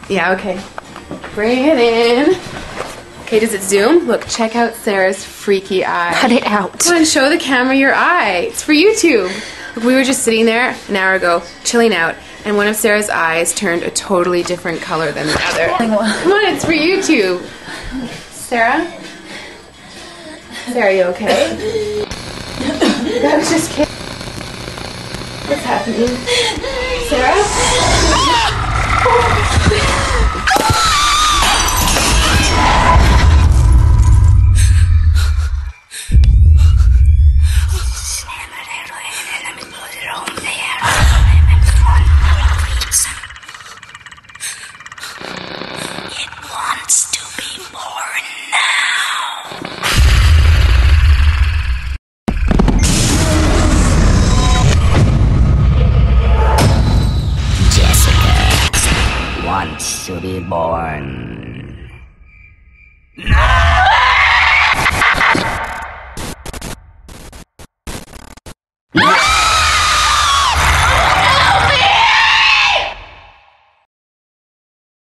Yeah, okay. Bring it in. Okay, does it zoom? Look, check out Sarah's freaky eye. Cut it out. Come on, show the camera your eye. It's for YouTube. Look, we were just sitting there an hour ago, chilling out, and one of Sarah's eyes turned a totally different color than the other. Come on, it's for YouTube. Sarah? Sarah, are you okay? I was just kidding. What's happening? Sarah? It wants to be born now. Jessica wants to be born